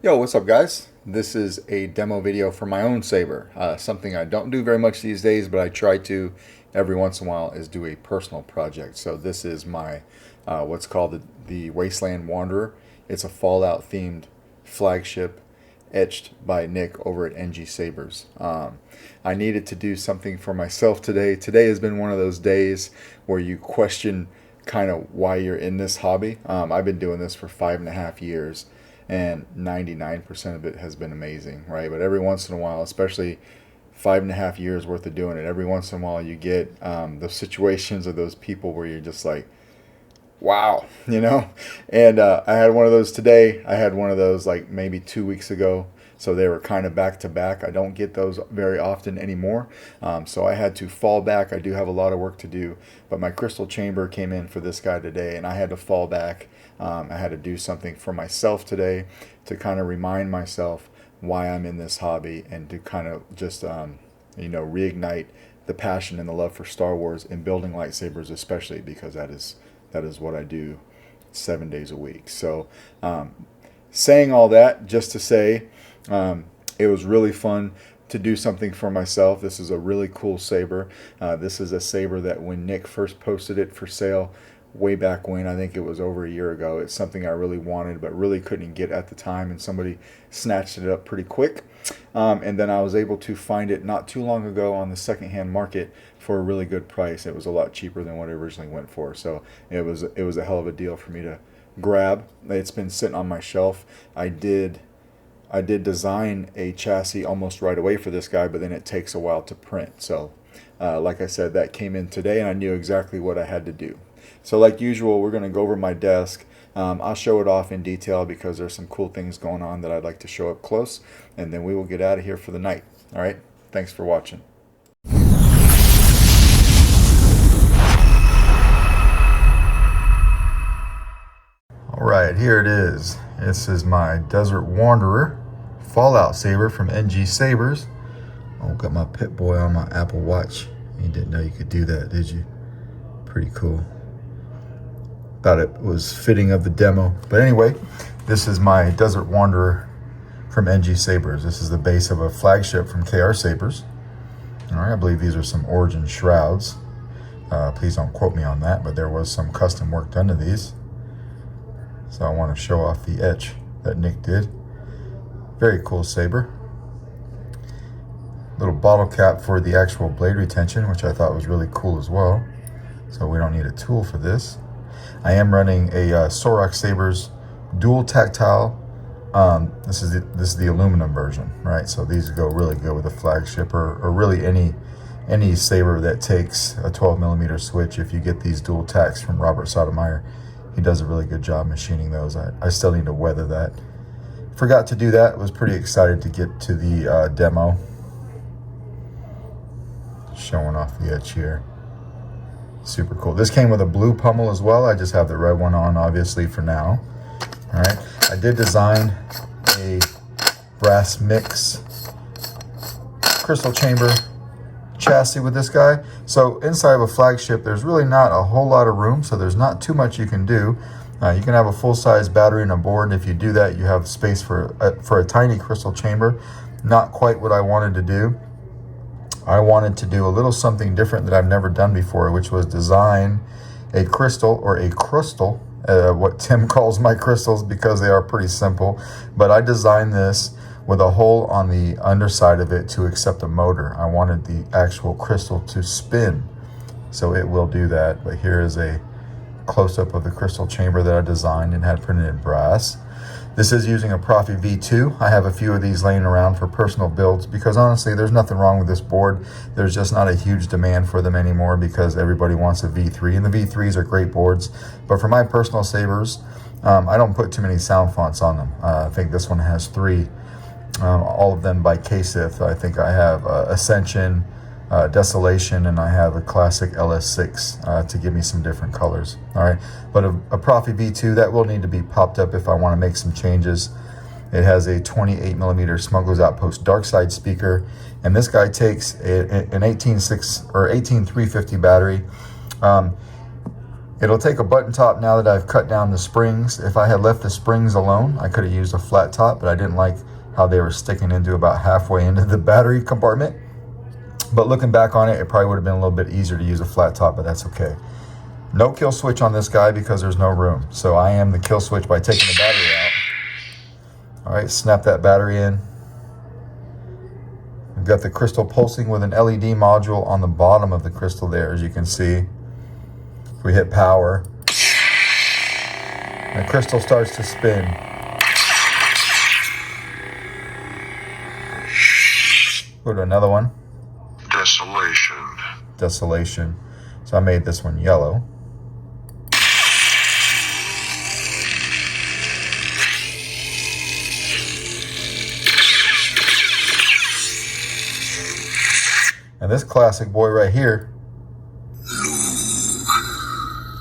Yo, what's up guys? This is a demo video for my own saber. Something I don't do very much these days, but I try to every once in a while is do a personal project. So this is my what's called the Wasteland Wanderer. It's a Fallout themed flagship etched by Nick over at NG Sabers. I needed to do something for myself today. Today has been one of those days where you question kind of why you're in this hobby. I've been doing this for 5.5 years. And 99% of it has been amazing, right? But every once in a while, especially 5.5 years worth of doing it, every once in a while you get those situations or those people where you're just like, wow, you know? And I had one of those today. I had one of those like maybe 2 weeks ago. So they were kind of back to back. I don't get those very often anymore. So I had to fall back. I do have a lot of work to do. But my crystal chamber came in for this guy today, and I had to fall back. I had to do something for myself today to kind of remind myself why I'm in this hobby and to kind of just, reignite the passion and the love for Star Wars and building lightsabers, especially because that is what I do 7 days a week. So saying all that just to say, it was really fun to do something for myself. This is a really cool saber. This is a saber that when Nick first posted it for sale way back when, I think it was over a year ago, it's something I really wanted but really couldn't get at the time, and somebody snatched it up pretty quick. And then I was able to find it not too long ago on the secondhand market for a really good price. It was a lot cheaper than what it originally went for. So it was a hell of a deal for me to grab. It's been sitting on my shelf. I did design a chassis almost right away for this guy, but then it takes a while to print. So like I said, that came in today and I knew exactly what I had to do. So like usual, we're going to go over my desk. I'll show it off in detail because there's some cool things going on that I'd like to show up close, and then we will get out of here for the night. All right, thanks for watching. All right, here it is. This is my Desert Wanderer Fallout Saber from NG Sabers. Oh, got my Pit Boy on my Apple Watch. You didn't know you could do that, did you? Pretty cool. Thought it was fitting of the demo. But anyway, this is my Desert Wanderer from NG Sabers. This is the base of a flagship from KR Sabers. All right, I believe these are some Origin shrouds. Please don't quote me on that, but there was some custom work done to these. So I want to show off the etch that Nick did. Very cool saber. Little bottle cap for the actual blade retention, which I thought was really cool as well. So we don't need a tool for this. I am running a SO Sabers dual tactile. This is the aluminum version, right? So these go really good with a flagship or really any saber that takes a 12mm switch. If you get these dual tacks from Robert Sotomayor, he does a really good job machining those. I still need to weather that. Forgot to do that. Was pretty excited to get to the demo. Showing off the etch here. Super cool. This came with a blue pummel as well. I just have the red one on, obviously, for now. All right. I did design a brass mix crystal chamber chassis with this guy. So inside of a flagship, there's really not a whole lot of room, so there's not too much you can do. You can have a full-size battery and a board. If you do that, you have space for a tiny crystal chamber. Not quite what I wanted to do. I wanted to do a little something different that I've never done before, which was design a crystal or a crystal, what Tim calls my crystals because they are pretty simple. But I designed this with a hole on the underside of it to accept a motor. I wanted the actual crystal to spin, so it will do that. But here is a close-up of the crystal chamber that I designed and had printed in brass. This is using a Proffie V2. I have a few of these laying around for personal builds because honestly, there's nothing wrong with this board. There's just not a huge demand for them anymore because everybody wants a V3, and the V3s are great boards. But for my personal sabers, I don't put too many sound fonts on them. I think this one has 3, all of them by K-Sith. I think I have Ascension, Desolation, and I have a classic LS6 to give me some different colors. All right, but a Proffie V2 that will need to be popped up if I want to make some changes. It has a 28mm Smuggler's Outpost Darkside speaker, and this guy takes an 18.6 or 18350 battery. It'll take a button top now that I've cut down the springs. If I had left the springs alone, I could have used a flat top, but I didn't like how they were sticking into about halfway into the battery compartment. But looking back on it, it probably would have been a little bit easier to use a flat top, but that's okay. No kill switch on this guy because there's no room. So I am the kill switch by taking the battery out. All right, snap that battery in. We've got the crystal pulsing with an LED module on the bottom of the crystal there, as you can see. If we hit power, the crystal starts to spin. Go to another one. Desolation. Desolation. So I made this one yellow. And this classic boy right here,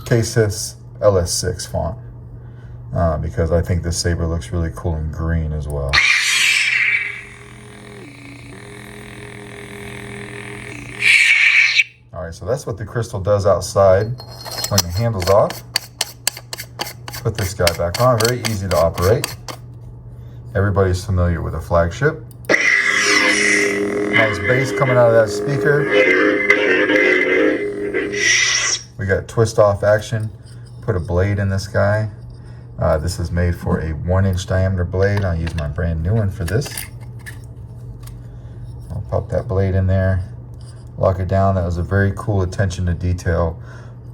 K-Sys LS6 font, because I think this saber looks really cool in green as well. All right, so that's what the crystal does outside when the handle's off. Put this guy back on, very easy to operate. Everybody's familiar with a flagship. Nice bass coming out of that speaker. We got twist off action. Put a blade in this guy. This is made for a 1-inch diameter blade. I'll use my brand new one for this. I'll pop that blade in there. Lock it down. That was a very cool attention to detail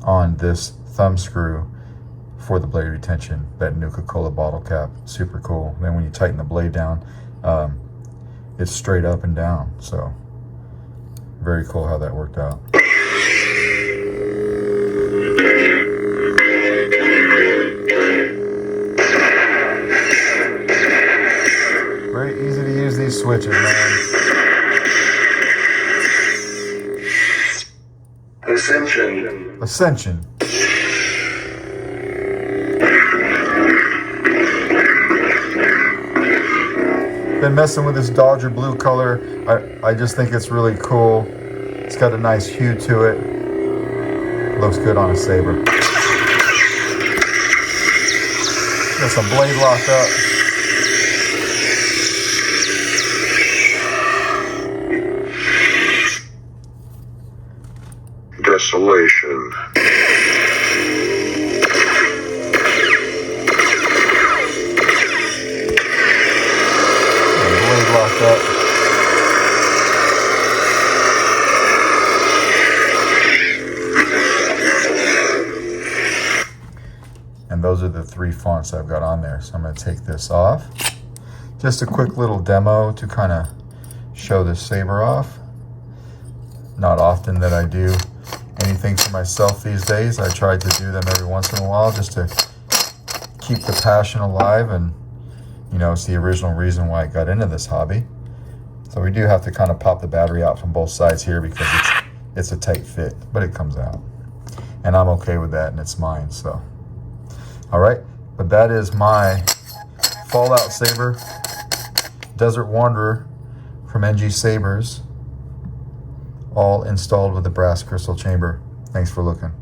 on this thumb screw for the blade retention. That Nuka-Cola bottle cap. Super cool. Then when you tighten the blade down, it's straight up and down. So very cool how that worked out. Very easy to use these switches, man. Ascension. Ascension. Been messing with this Dodger blue color. I just think it's really cool. It's got a nice hue to it. Looks good on a saber. Got some blade lock up. Desolation. Locked up. And those are the 3 fonts I've got on there. So I'm going to take this off. Just a quick little demo to kind of show this saber off. Not often that I do anything for myself these days. I try to do them every once in a while just to keep the passion alive, and you know, it's the original reason why I got into this hobby. So we do have to kind of pop the battery out from both sides here because it's a tight fit, but it comes out. And I'm okay with that, and it's mine, so. All right, but that is my Fallout Saber, Desert Wanderer from NG Sabers, all installed with the brass crystal chamber. Thanks for looking.